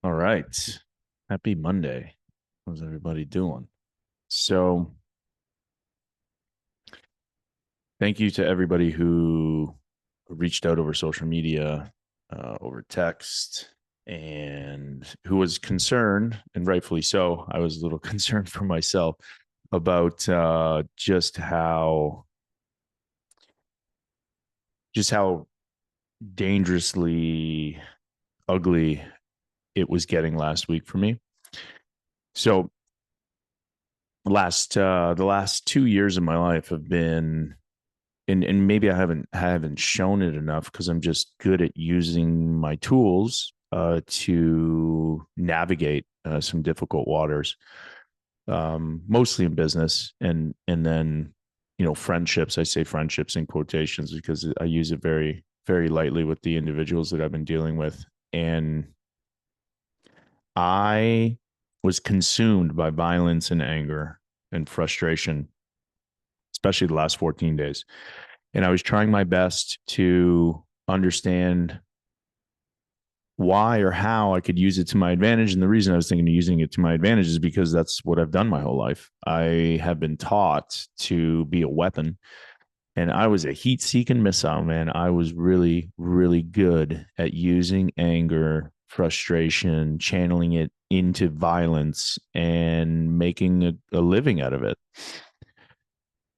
All right. Happy Monday. How's everybody doing? So, thank you to everybody who reached out over social media, over text, and who was concerned, and rightfully so. I was a little concerned for myself about just how dangerously ugly it was getting last week for me. So, the last 2 years of my life have been, and maybe I haven't shown it enough because I'm just good at using my tools to navigate some difficult waters, mostly in business, and then friendships. I say friendships in quotations because I use it very very lightly with the individuals that I've been dealing with, and I was consumed by violence and anger and frustration, especially the last 14 days. And I was trying my best to understand why or how I could use it to my advantage. And the reason I was thinking of using it to my advantage is because that's what I've done my whole life. I have been taught to be a weapon, and I was a heat seeking missile, man. I was really, really good at using anger, frustration, channeling it into violence and making a living out of it.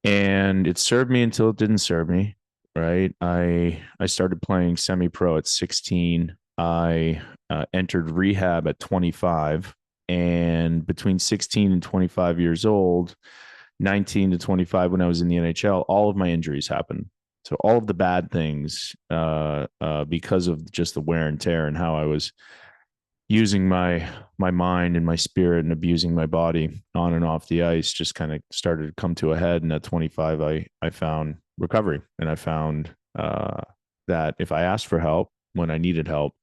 And it served me until it didn't serve me. Right. I started playing semi pro at 16. I entered rehab at 25, and between 16 and 25 years old, 19 to 25 when I was in the NHL, all of my injuries happened. So all of the bad things, because of just the wear and tear and how I was using my mind and my spirit and abusing my body on and off the ice, just kind of started to come to a head. And at 25, I found recovery, and I found that if I asked for help when I needed help,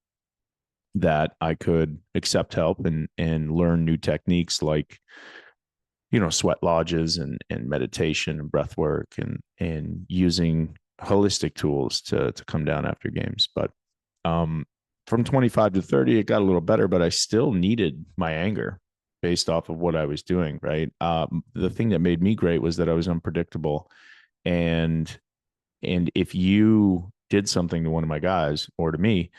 that I could accept help and learn new techniques like sweat lodges and meditation and breath work and using holistic tools to come down after games. But um, from 25 to 30, it got a little better, but I still needed my anger based off of what I was doing. Right. The thing that made me great was that I was unpredictable. And if you did something to one of my guys or to me,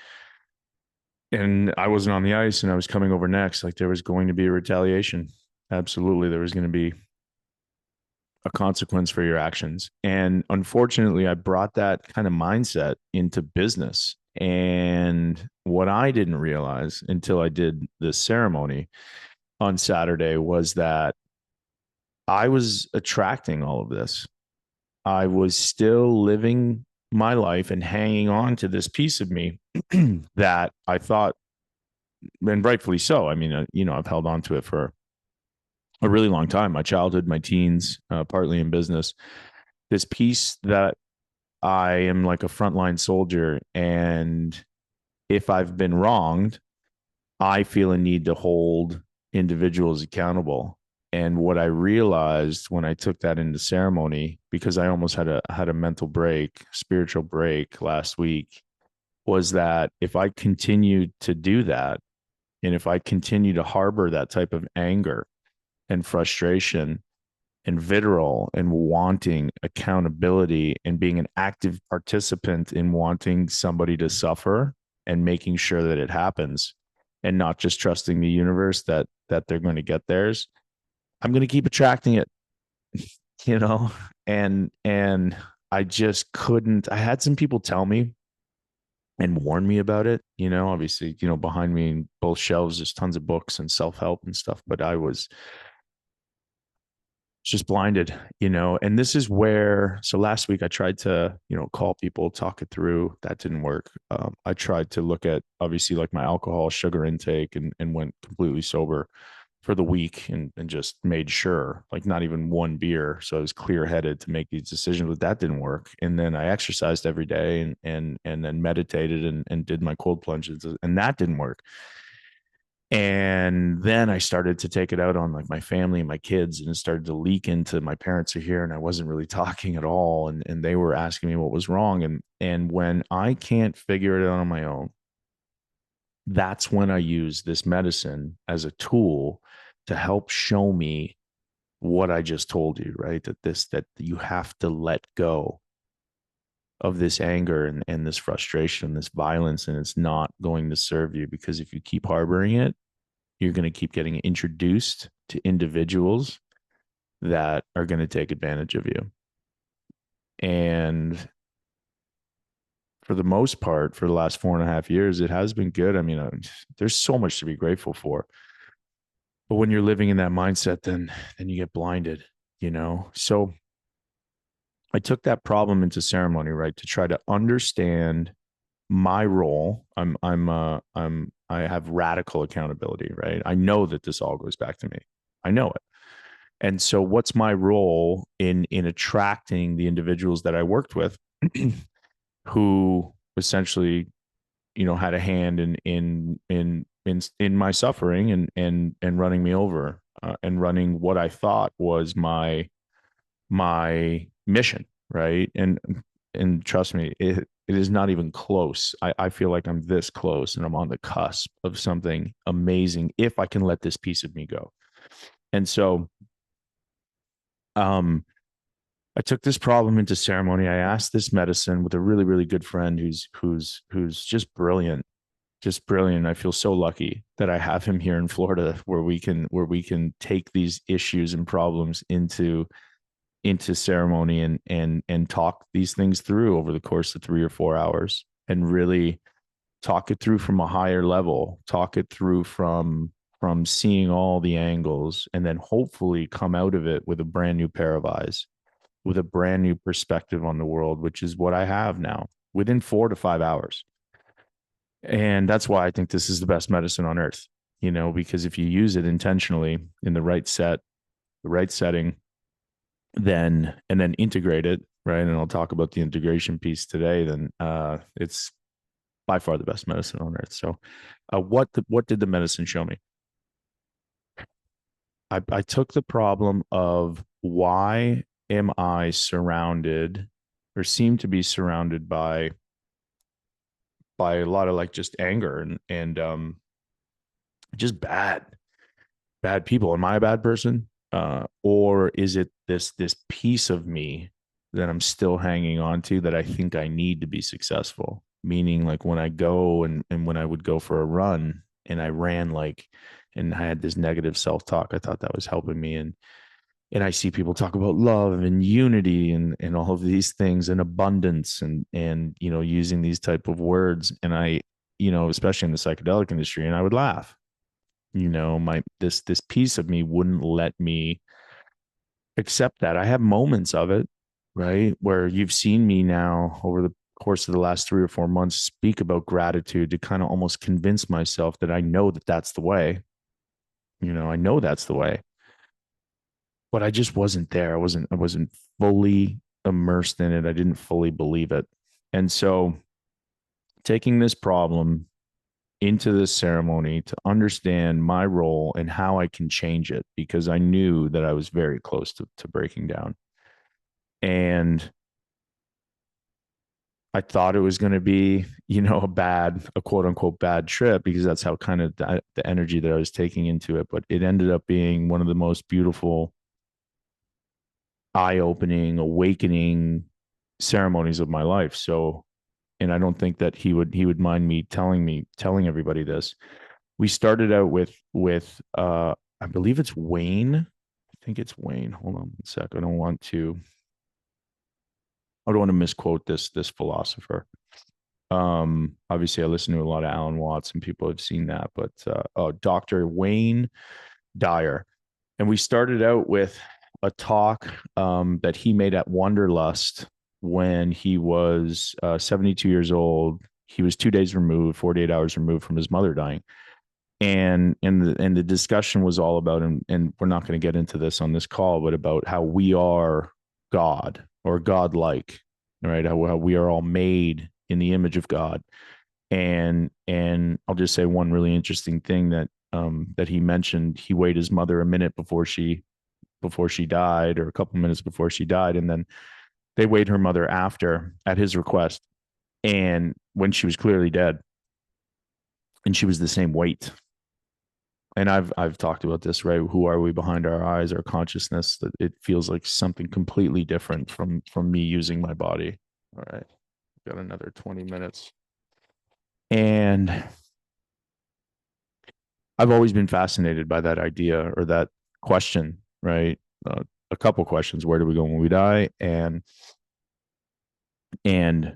and I wasn't on the ice and I was coming over next, like there was going to be a retaliation. Absolutely. There was going to be a consequence for your actions. And unfortunately, I brought that kind of mindset into business. And what I didn't realize until I did this ceremony on Saturday was that I was attracting all of this. I was still living my life and hanging on to this piece of me that I thought, and rightfully so. I mean, I've held on to it for a really long time, my childhood, my teens, partly in business. This piece that I am like a frontline soldier, and if I've been wronged, I feel a need to hold individuals accountable. And what I realized when I took that into ceremony, because I almost had a mental break, spiritual break last week, was that if I continued to do that, and if I continue to harbor that type of anger and frustration and vitriol and wanting accountability and being an active participant in wanting somebody to suffer and making sure that it happens, and not just trusting the universe that they're going to get theirs, I'm going to keep attracting it, you know? And I just couldn't. I had some people tell me and warn me about it, obviously, behind me in both shelves there's tons of books and self-help and stuff, but I was just blinded, and this is where, so last week I tried to, call people, talk it through. That didn't work. I tried to look at, obviously, like my alcohol, sugar intake, and went completely sober for the week, and just made sure, like, not even one beer. So I was clear headed to make these decisions, but that didn't work. And then I exercised every day and then meditated and did my cold plunges, and that didn't work. And then I started to take it out on like my family and my kids, and it started to leak into my parents are here, and I wasn't really talking at all. And they were asking me what was wrong. And when I can't figure it out on my own, that's when I use this medicine as a tool to help show me what I just told you, right? That you have to let go of this anger and this frustration, this violence, and it's not going to serve you, because if you keep harboring it, you're going to keep getting introduced to individuals that are going to take advantage of you. And for the most part, for the last 4.5 years, it has been good. I mean, there's so much to be grateful for. But when you're living in that mindset, then you get blinded, you know? So I took that problem into ceremony, right, to try to understand my role. I have radical accountability, right? I know that this all goes back to me. I know it. And so what's my role in attracting the individuals that I worked with who essentially, had a hand in my suffering and running me over, and running what I thought was my mission, right? And trust me, it is not even close. I feel like I'm this close and I'm on the cusp of something amazing if I can let this piece of me go. And so I took this problem into ceremony. I asked this medicine with a really, really good friend who's just brilliant, just brilliant. I feel so lucky that I have him here in Florida, where we can take these issues and problems into ceremony and talk these things through over the course of 3 or 4 hours, and really talk it through from a higher level, talk it through from seeing all the angles, and then hopefully come out of it with a brand new pair of eyes, with a brand new perspective on the world, which is what I have now within 4 to 5 hours. And that's why I think this is the best medicine on earth, because if you use it intentionally in the right the right setting, then integrate it, right? And I'll talk about the integration piece today. Then it's by far the best medicine on earth. So, what did the medicine show me? I took the problem of, why am I surrounded, or seem to be surrounded by a lot of, like, just anger and just bad people. Am I a bad person? Or is it this piece of me that I'm still hanging on to, that I think I need to be successful? Meaning, like, when I go and when I would go for a run and I ran, like, and I had this negative self-talk, I thought that was helping me. And I see people talk about love and unity and all of these things, and abundance, and using these type of words. And I, especially in the psychedelic industry, and I would laugh. My this piece of me wouldn't let me accept that. I have moments of it, right, where you've seen me now over the course of the last 3 or 4 months speak about gratitude, to kind of almost convince myself that I know that that's the way. I know that's the way, but I just wasn't there. I wasn't fully immersed in it. I didn't fully believe it. And so, taking this problem into this ceremony to understand my role and how I can change it, because I knew that I was very close to breaking down. And I thought it was going to be, a quote unquote bad trip, because that's how kind of the energy that I was taking into it. But it ended up being one of the most beautiful, eye opening, awakening ceremonies of my life. So, and I don't think that he would mind me telling everybody this. We started out with I believe it's Wayne. I think it's Wayne. Hold on one sec. I don't want to misquote this philosopher. Obviously I listen to a lot of Alan Watts, and people have seen that, but Dr. Wayne Dyer. And we started out with a talk that he made at Wanderlust when he was 72 years old. He was 2 days removed, 48 hours removed from his mother dying. And the discussion was all about, and we're not going to get into this on this call, but about how we are God, or godlike, right? How we are all made in the image of God. And I'll just say one really interesting thing that he mentioned. He weighed his mother a minute before she died, or a couple minutes before she died, and then they weighed her mother after, at his request, and when she was clearly dead. and she was the same weight. And I've talked about this, right? Who are we behind our eyes, our consciousness? That it feels like something completely different from me using my body. All right, got another 20 minutes. And I've always been fascinated by that idea or that question, right? A couple questions: where do we go when we die, and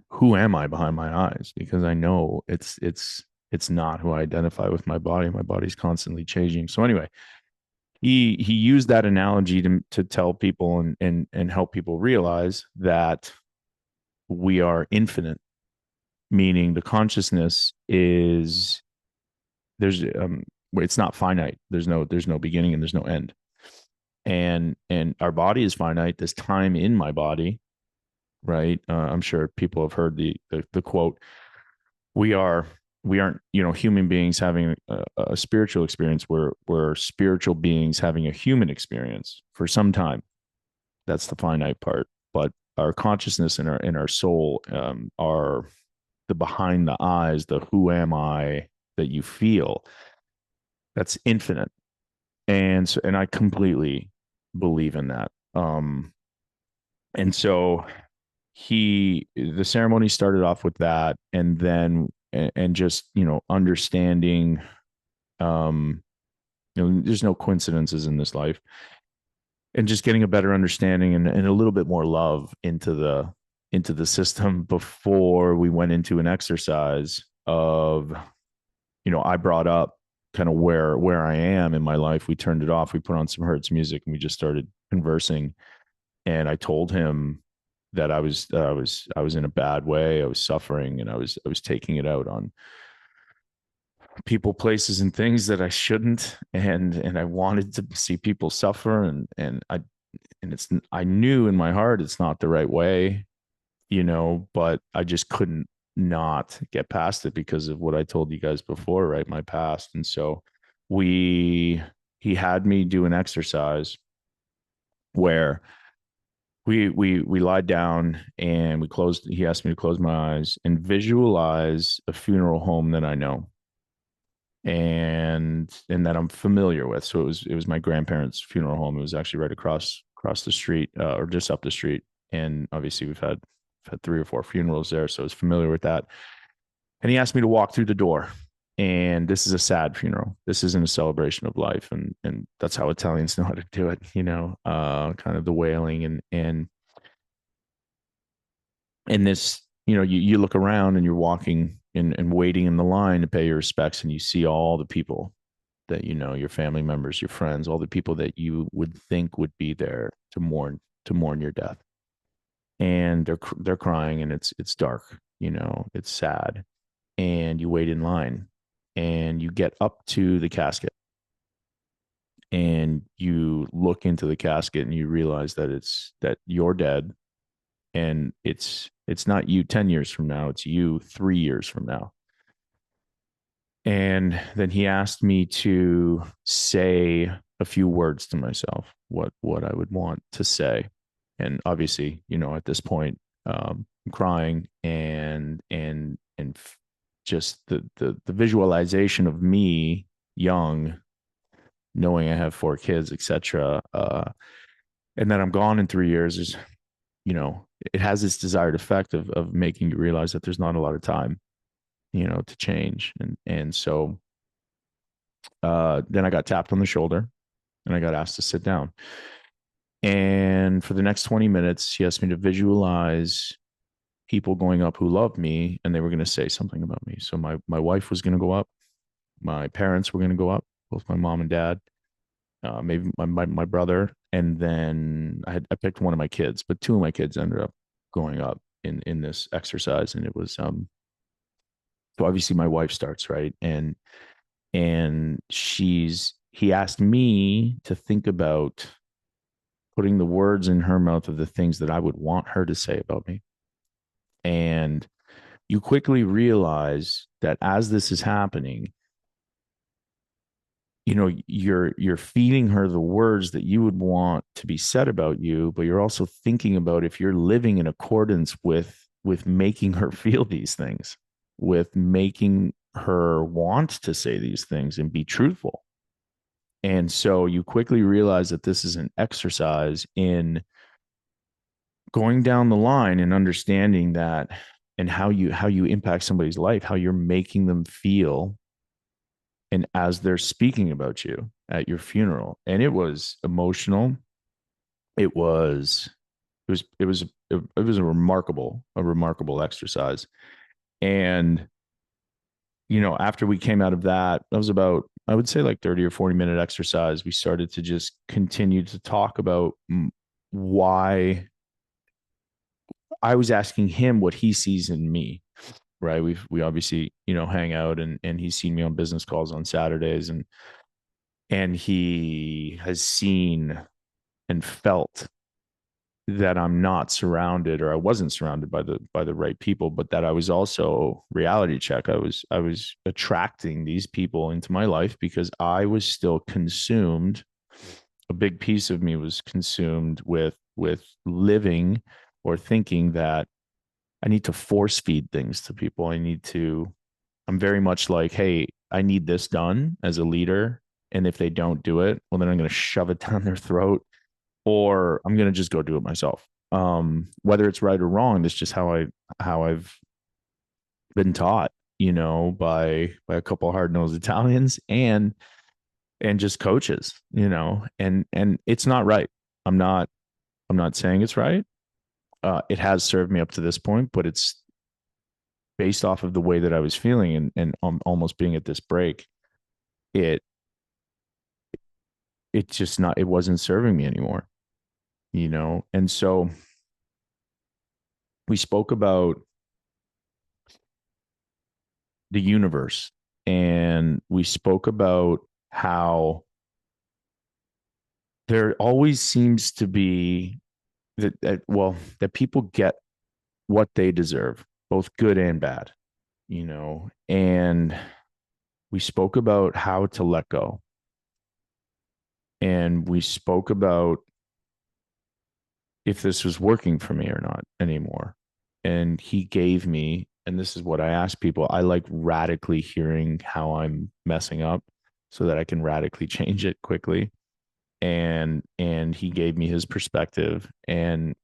who am I behind my eyes? Because I know it's not who I identify with my body. My body's constantly changing. So anyway, he used that analogy to tell people and help people realize that we are infinite, meaning the consciousness is there's it's not finite. There's no beginning and there's no end. And our body is finite. There's time in my body, right? I'm sure people have heard the quote, we aren't human beings having a spiritual experience. We're spiritual beings having a human experience for some time. That's the finite part. But our consciousness and our soul are the behind the eyes, the who am I that you feel. That's infinite. And I completely believe in that. And so the ceremony started off with that, and then and just understanding, there's no coincidences in this life, and just getting a better understanding and a little bit more love into the system before we went into an exercise of, I brought up kind of where I am in my life. We turned it off. We put on some Hertz music and we just started conversing. And I told him that I was in a bad way. I was suffering, and I was taking it out on people, places, and things that I shouldn't. And I wanted to see people suffer, I knew in my heart it's not the right way, but I just couldn't not get past it because of what I told you guys before, right? My past. And so he had me do an exercise where we lied down and he asked me to close my eyes and visualize a funeral home that I know and that I'm familiar with. So it was my grandparents' funeral home. It was actually right across the street, or just up the street. And obviously we've had 3 or 4 funerals there, so I was familiar with that. And he asked me to walk through the door. And this is a sad funeral. This isn't a celebration of life, and that's how Italians know how to do it. Kind of the wailing and this. You look around and you're walking and waiting in the line to pay your respects, and you see all the people that your family members, your friends, all the people that you would think would be there to mourn your death, and they're crying, and it's dark. It's sad, and you wait in line, and you get up to the casket, and you look into the casket, and you realize that you're dead, and it's not you 10 years from now, it's you 3 years from now. And then he asked me to say a few words to myself, what I would want to say. And obviously, at this point, I'm crying, and just the visualization of me young, knowing I have 4 kids, etc. And then I'm gone in 3 years is, it has this desired effect of making you realize that there's not a lot of time, to change. And so then I got tapped on the shoulder and I got asked to sit down. And for the next 20 minutes, he asked me to visualize people going up who loved me, and they were going to say something about me. So my wife was going to go up. My parents were going to go up, both my mom and dad, maybe my brother. And then I picked one of my kids, but 2 of my kids ended up going up in this exercise. And it was, so obviously my wife starts, right. And he asked me to think about putting the words in her mouth of the things that I would want her to say about me. And you quickly realize that as this is happening, you're feeding her the words that you would want to be said about you, but you're also thinking about if you're living in accordance with making her feel these things, with making her want to say these things and be truthful. And so you quickly realize that this is an exercise in going down the line and understanding that, and how you impact somebody's life, how you're making them feel, and as they're speaking about you at your funeral. And it was emotional. It was it was a remarkable exercise. And after we came out of that was about, I would say, like 30 or 40-minute exercise. We started to just continue to talk about why. I was asking him what he sees in me, right? We obviously, hang out, and he's seen me on business calls on Saturdays, and he has seen and felt that I'm not surrounded, or I wasn't surrounded by the right people, but that I was also, reality check, I was attracting these people into my life because I was still consumed. A big piece of me was consumed with living or thinking that I need to force feed things to people. I'm very much like, hey, I need this done as a leader. And if they don't do it, well, then I'm going to shove it down their throat, or I'm going to just go do it myself. Whether it's right or wrong, that's just how I've been taught, by a couple hard nosed Italians and just coaches, and it's not right. I'm not, I'm not saying it's right. It has served me up to this point, but it's based off of the way that I was feeling, and almost being at this break. It just not, it wasn't serving me anymore, And so we spoke about the universe, and we spoke about how there always seems to be that people get what they deserve, both good and bad, and we spoke about how to let go. And we spoke about if this was working for me or not anymore. And he gave me, and this is what I ask people, I like radically hearing how I'm messing up so that I can radically change it quickly. And he gave me his perspective. And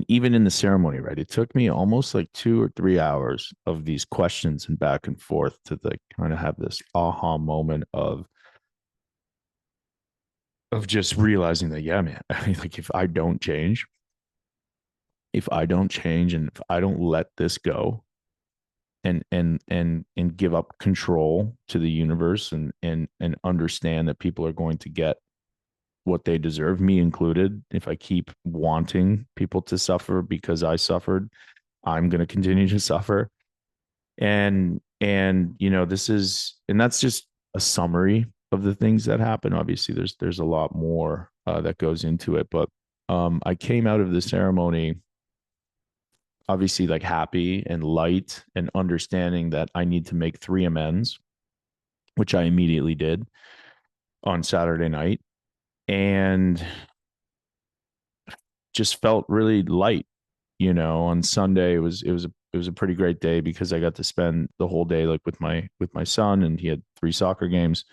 even in the ceremony, right, it took me almost like 2 or 3 hours of these questions and back and forth to like kind of have this aha moment of just realizing that, yeah, man, like if I don't change, and if I don't let this go, and give up control to the universe, and understand that people are going to get what they deserve, me included. If I keep wanting people to suffer because I suffered, I'm going to continue to suffer. And this is, and that's just a summary of the things that happen. Obviously there's a lot more that goes into it, but I came out of the ceremony obviously like happy and light, and understanding that I need to make 3 amends, which I immediately did on Saturday night, and just felt really light. On Sunday it was a pretty great day because I got to spend the whole day like with my son, and he had 3 soccer games,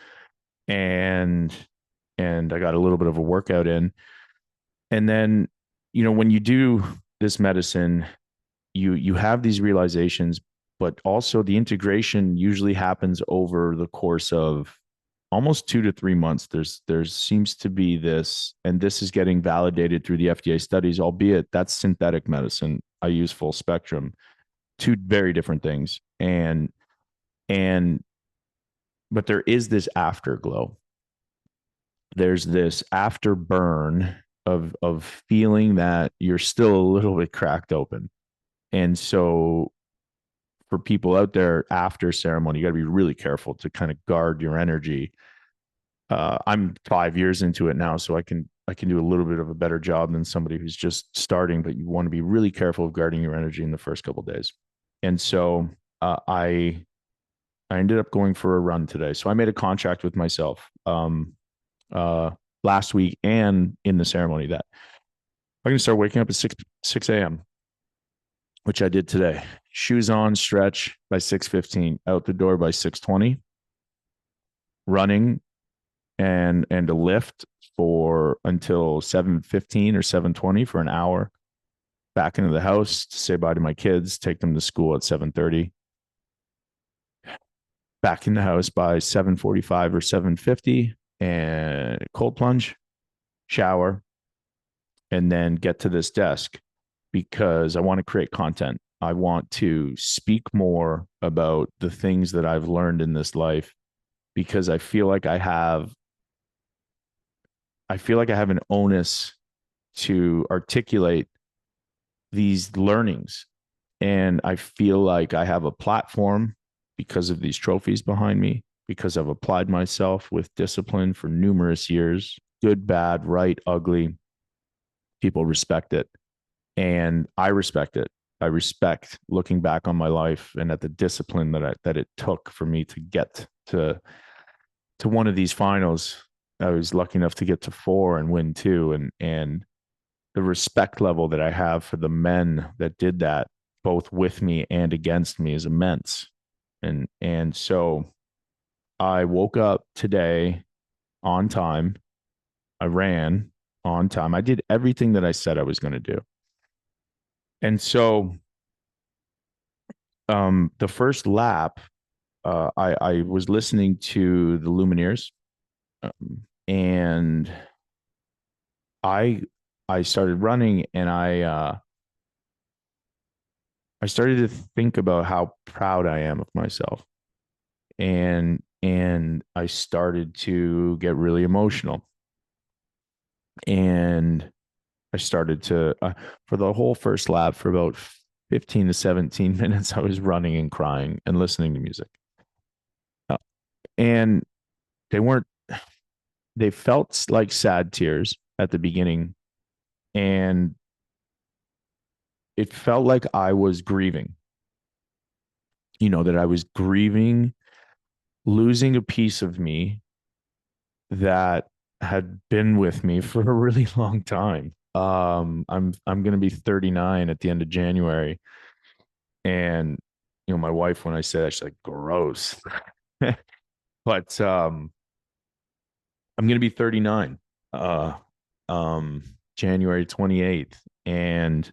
and I got a little bit of a workout in. And then, when you do this medicine, you have these realizations, but also the integration usually happens over the course of almost 2 to 3 months. There seems to be this, and this is getting validated through the FDA studies, albeit that's synthetic medicine. I use full spectrum, two very different things. And but there is this afterglow. There's this afterburn of feeling that you're still a little bit cracked open. And so for people out there after ceremony, you got to be really careful to kind of guard your energy. I'm 5 years into it now, so I can do a little bit of a better job than somebody who's just starting. But you want to be really careful of guarding your energy in the first couple of days. And so I ended up going for a run today. So I made a contract with myself uh, last week and in the ceremony that I'm going to start waking up at 6 a.m. which I did today. Shoes on, stretch by 6:15, out the door by 6:20, running and a lift for until 7:15 or 7:20 for an hour. Back into the house to say bye to my kids, take them to school at 7:30. Back in the house by 7:45 or 7:50 and cold plunge, shower, and then get to this desk because I want to create content. I want to speak more about the things that I've learned in this life because I feel like I have an onus to articulate these learnings. And I feel like I have a platform because of these trophies behind me, because I've applied myself with discipline for numerous years, good, bad, right, ugly. People respect it. And I respect it. I respect looking back on my life and at the discipline that it took for me to get to one of these finals. I was lucky enough to get to four and win two. And the respect level that I have for the men that did that, both with me and against me, is immense. And so I woke up today on time. I ran on time. I did everything that I said I was going to do. And so the first lap, I was listening to the Lumineers, and I I started running, and I started to think about how proud I am of myself, and I started to get really emotional, and I started to for the whole first lap for about 15 to 17 minutes, I was running and crying and listening to music. Uh, and they weren't, they felt like sad tears at the beginning. And it felt like I was grieving, that I was grieving losing a piece of me that had been with me for a really long time. I'm going to be 39 at the end of January. And, my wife, when I said that, she's like, gross. But I'm going to be 39, uh, January 28th. And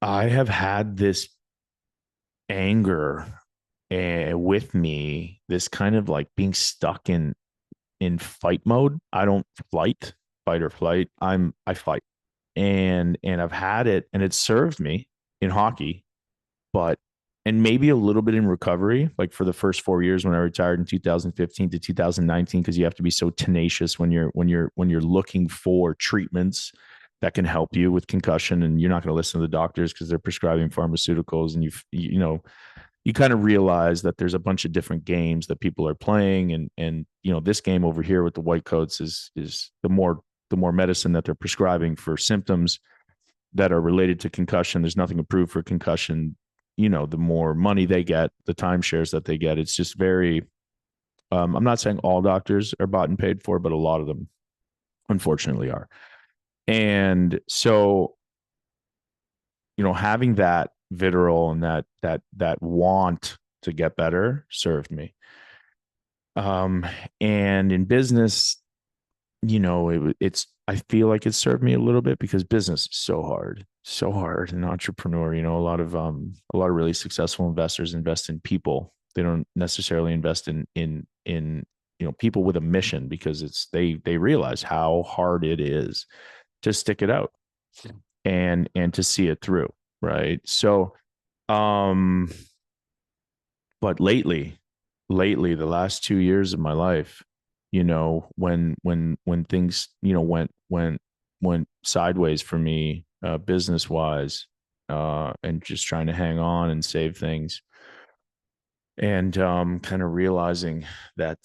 I have had this anger with me, this kind of like being stuck in fight mode. I don't fight or flight. I fight. And I've had it, and it served me in hockey, but and maybe a little bit in recovery, like for the first 4 years when I retired in 2015 to 2019, because you have to be so tenacious when you're looking for treatments that can help you with concussion, and you're not going to listen to the doctors because they're prescribing pharmaceuticals, and you kind of realize that there's a bunch of different games that people are playing, and this game over here with the white coats is the more medicine that they're prescribing for symptoms that are related to concussion. There's nothing approved for concussion. The more money they get, the timeshares that they get. It's just very, I'm not saying all doctors are bought and paid for, but a lot of them unfortunately are. And so, having that vitriol and that want to get better served me. And in business, it's I feel like it served me a little bit because business is so hard. An entrepreneur, a lot of really successful investors invest in people. They don't necessarily invest in people with a mission, because they realize how hard it is to stick it out and to see it through, right? So, um, but lately, the last 2 years of my life, when things, went sideways for me, business wise, and just trying to hang on and save things, and kind of realizing that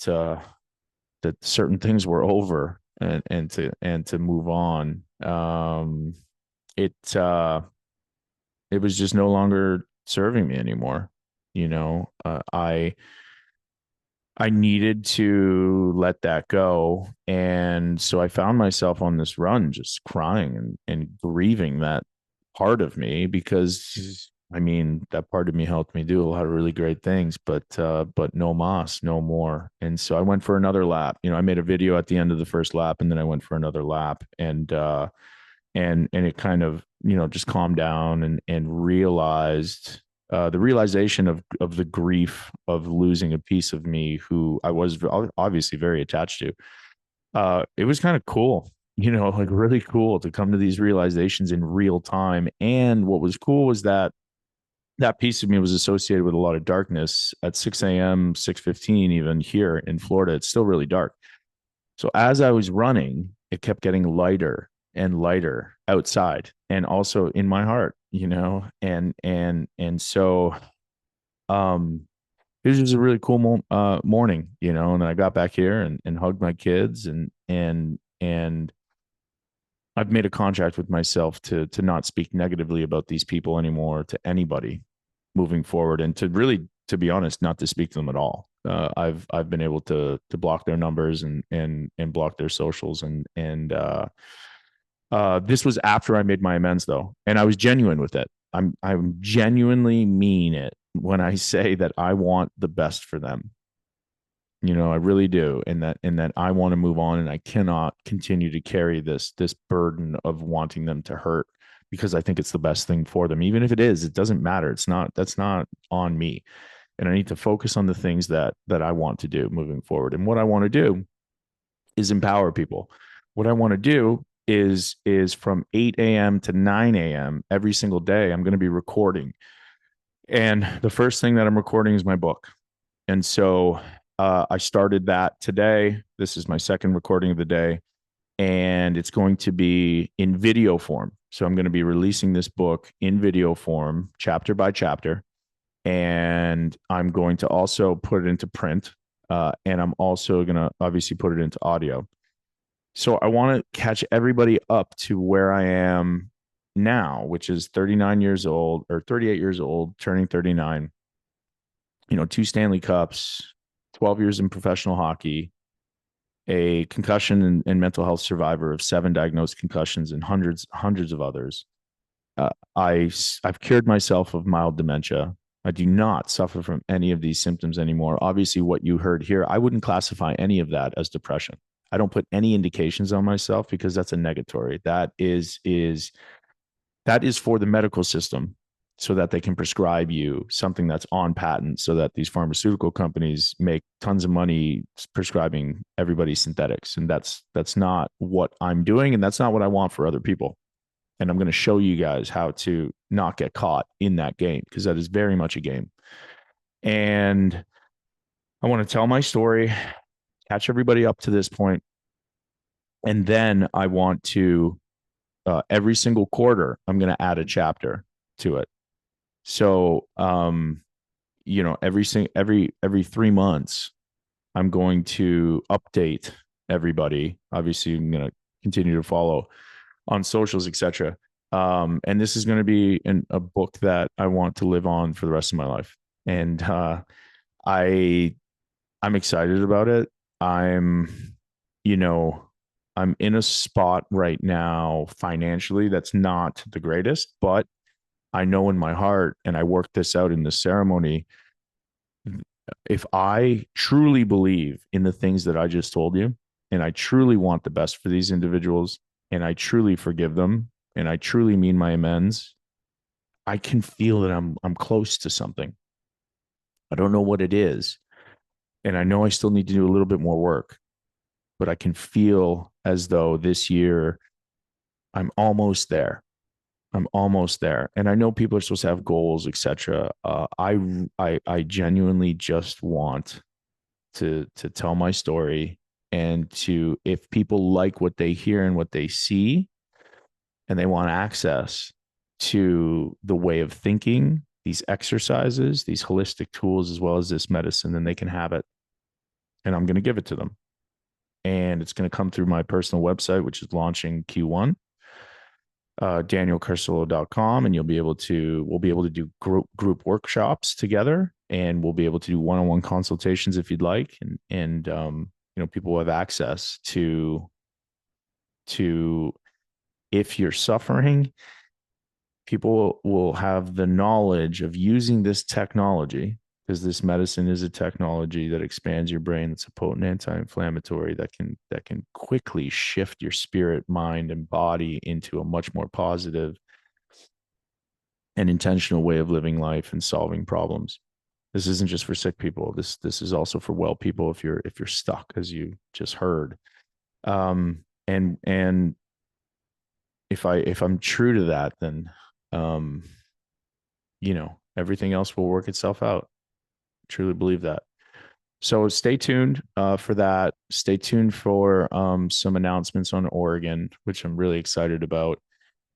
certain things were over, and to move on. It it was just no longer serving me anymore. I needed to let that go. And so I found myself on this run, just crying and grieving that part of me, because I mean, that part of me helped me do a lot of really great things, but no mas, no more. And so I went for another lap. I made a video at the end of the first lap, and then I went for another lap, and it kind of, just calmed down, and realized, the realization of the grief of losing a piece of me who I was obviously very attached to. It was kind of cool, like really cool to come to these realizations in real time. And what was cool was that that piece of me was associated with a lot of darkness at 6 a.m., 6:15, even here in Florida. It's still really dark. So as I was running, it kept getting lighter and lighter outside, and also in my heart, and so it was just a really cool morning, and then I got back here, and hugged my kids, and I've made a contract with myself to not speak negatively about these people anymore to anybody moving forward, and to be honest, not to speak to them at all. I've been able to block their numbers, and block their socials, and this was after I made my amends, though, and I was genuine with it. I'm genuinely mean it when I say that I want the best for them. I really do, and that I want to move on, and I cannot continue to carry this burden of wanting them to hurt, because I think it's the best thing for them. Even if it is, it doesn't matter. That's not on me, and I need to focus on the things that I want to do moving forward. And what I want to do is empower people. What I want to do is from 8 a.m. to 9 a.m. every single day, I'm going to be recording. And the first thing that I'm recording is my book. And so I started that today. This is my second recording of the day, and it's going to be in video form. So I'm going to be releasing this book in video form, chapter by chapter, and I'm going to also put it into print, and I'm also going to obviously put it into audio. So I want to catch everybody up to where I am now, which is 39 years old, or 38 years old, turning 39. 2 Stanley Cups, 12 years in professional hockey, a concussion and mental health survivor of 7 diagnosed concussions, and hundreds of others. I've cured myself of mild dementia. I do not suffer from any of these symptoms anymore. Obviously, what you heard here, I wouldn't classify any of that as depression. I don't put any indications on myself, because that's a negatory. That is for the medical system, so that they can prescribe you something that's on patent, so that these pharmaceutical companies make tons of money prescribing everybody synthetics. And that's not what I'm doing, and that's not what I want for other people. And I'm going to show you guys how to not get caught in that game, because that is very much a game. And I want to tell my story, catch everybody up to this point, and then I want to, every single quarter, I'm going to add a chapter to it. So, every 3 months, I'm going to update everybody. Obviously, I'm going to continue to follow on socials, etc. And this is going to be a book that I want to live on for the rest of my life. And I'm excited about it. I'm in a spot right now financially that's not the greatest, but I know in my heart, and I worked this out in the ceremony, if I truly believe in the things that I just told you, and I truly want the best for these individuals, and I truly forgive them, and I truly mean my amends, I can feel that I'm close to something. I don't know what it is, and I know I still need to do a little bit more work, but I can feel as though this year I'm almost there. I'm almost there. And I know people are supposed to have goals, etc. I genuinely just want to tell my story, and if people like what they hear and what they see, and they want access to the way of thinking, these exercises, these holistic tools, as well as this medicine, then they can have it. And I'm going to give it to them. And it's going to come through my personal website, which is launching Q1. DanielCarcillo.com, and we'll be able to do group workshops together, and we'll be able to do one-on-one consultations if you'd like, and people will have access to if you're suffering, people will have the knowledge of using this technology, because this medicine is a technology that expands your brain. It's a potent anti-inflammatory that can quickly shift your spirit, mind, and body into a much more positive and intentional way of living life and solving problems. This isn't just for sick people. This is also for well people if you're stuck, as you just heard. And if I'm true to that, then um everything else will work itself out. Truly believe that. So stay tuned for that. Stay tuned for some announcements on Oregon, which I'm really excited about.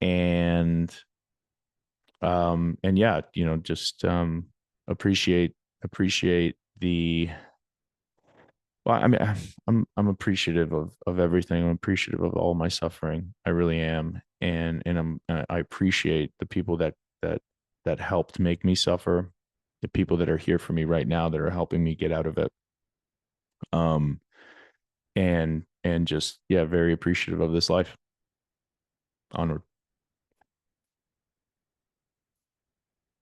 And yeah, just appreciate the well, I mean, I'm appreciative of everything. I'm appreciative of all my suffering. I really am, and I appreciate the people that helped make me suffer, the people that are here for me right now that are helping me get out of it. Um, and just, yeah, very appreciative of this life. Onward.